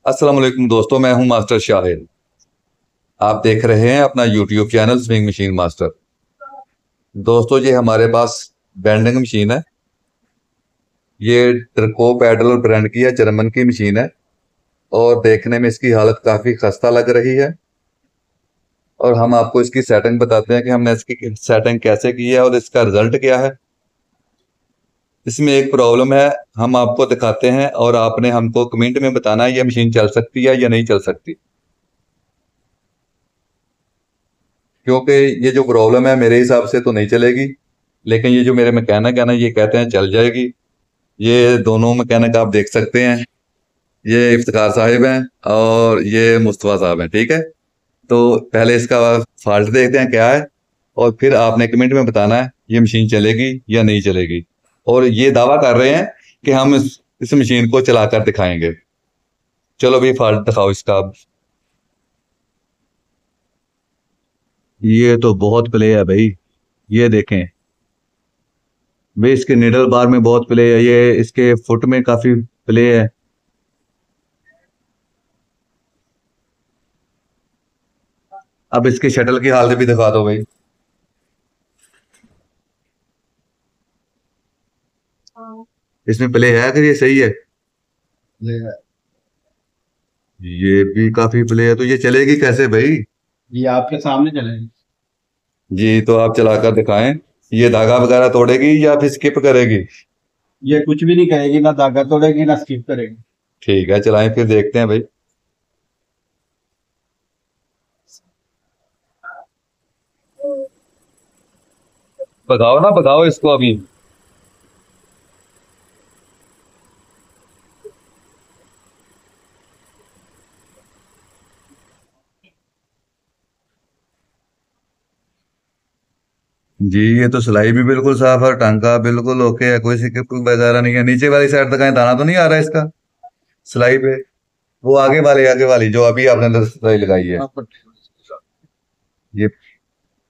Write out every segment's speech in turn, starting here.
अस्सलाम वालेकुम दोस्तों, मैं हूं मास्टर शाहिद। आप देख रहे हैं अपना YouTube channel swing machine master. दोस्तों, ये हमारे पास बेंडिंग मशीन है। ये ट्रको पैडल ब्रांड की है, जर्मन की मशीन है और देखने में इसकी हालत काफ़ी खस्ता लग रही है। और हम आपको इसकी सेटिंग बताते हैं कि हमने इसकी सेटिंग कैसे की है और इसका रिजल्ट क्या है। इसमें एक प्रॉब्लम है, हम आपको दिखाते हैं और आपने हमको कमेंट में बताना है ये मशीन चल सकती है या नहीं चल सकती। क्योंकि ये जो प्रॉब्लम है मेरे हिसाब से तो नहीं चलेगी, लेकिन ये जो मेरे मैकेनिक है ना, ये कहते हैं चल जाएगी। ये दोनों मैकेनिक आप देख सकते हैं, ये इफ्तिकार साहिब हैं और ये मुस्तफ़ा साहब हैं। ठीक है, तो पहले इसका फॉल्ट देखते हैं क्या है और फिर आपने कमेंट में बताना है ये मशीन चलेगी या नहीं चलेगी। और ये दावा कर रहे हैं कि हम इस मशीन को चलाकर दिखाएंगे। चलो भाई, फॉल्ट दिखाओ इसका अब। ये तो बहुत प्ले है भाई, ये देखें भाई, इसके निडल बार में बहुत प्ले है, ये इसके फुट में काफी प्ले है। अब इसके शटल की हालत भी दिखा दो भाई। इसमें प्ले है, अगर ये सही है। ये भी काफी प्ले है, तो ये चलेगी कैसे भाई? ये आपके सामने चलेगी। जी, तो आप चलाकर दिखाएं। ये धागा वगैरह तोड़ेगी या फिर स्किप करेगी? ये कुछ भी नहीं करेगी, ना धागा तोड़ेगी ना स्किप करेगी। ठीक है, चलाएं फिर देखते हैं भाई। भगाओ ना, भगाओ इसको अभी। जी, ये तो सिलाई भी बिल्कुल साफ है, टांका बिल्कुल ओके है, कोई स्किप वगैरह नहीं है। नीचे वाली साइड तक कहीं दाना तो नहीं आ रहा है इसका सिलाई पे? वो आगे वाली जो अभी आपने अंदर सिलाई लगाई है। ये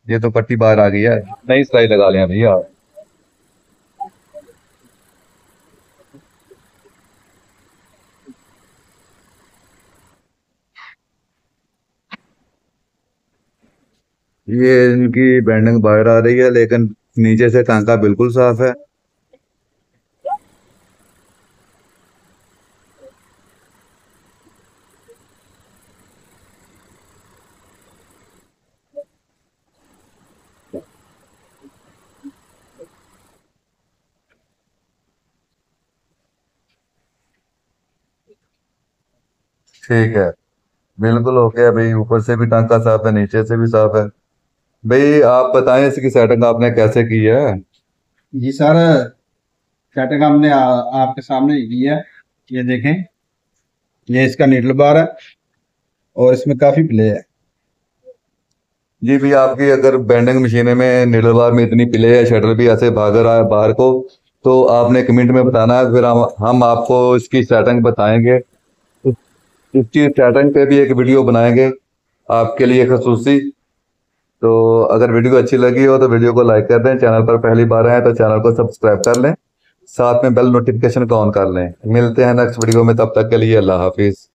ये तो पट्टी बाहर आ गई है, नई सिलाई लगा लें भैया। ये इनकी बैंडिंग बाहर आ रही है, लेकिन नीचे से टांका बिल्कुल साफ है। ठीक है, बिल्कुल ओके है भाई, ऊपर से भी टांका साफ है, नीचे से भी साफ है। भाई आप बताएं इसकी सेटिंग आपने कैसे की है? ये सारा सेटिंग हमने आपके सामने ही की है। ये देखें, ये इसका नीडल बार है और इसमें काफी प्ले है। जी भी, आपकी अगर बेंडिंग मशीन में निडल बार में इतनी प्ले है, शटर भी ऐसे भाग रहा है बाहर को, तो आपने कमेंट में बताना है, फिर हम आपको इसकी सेटिंग बताएंगे। इसकी सेटिंग पे भी एक वीडियो बनाएंगे आपके लिए खसूसी। तो अगर वीडियो अच्छी लगी हो तो वीडियो को लाइक कर दें, चैनल पर पहली बार आए तो चैनल को सब्सक्राइब कर लें, साथ में बेल नोटिफिकेशन को ऑन कर लें। मिलते हैं नेक्स्ट वीडियो में, तब तक के लिए अल्लाह हाफिज।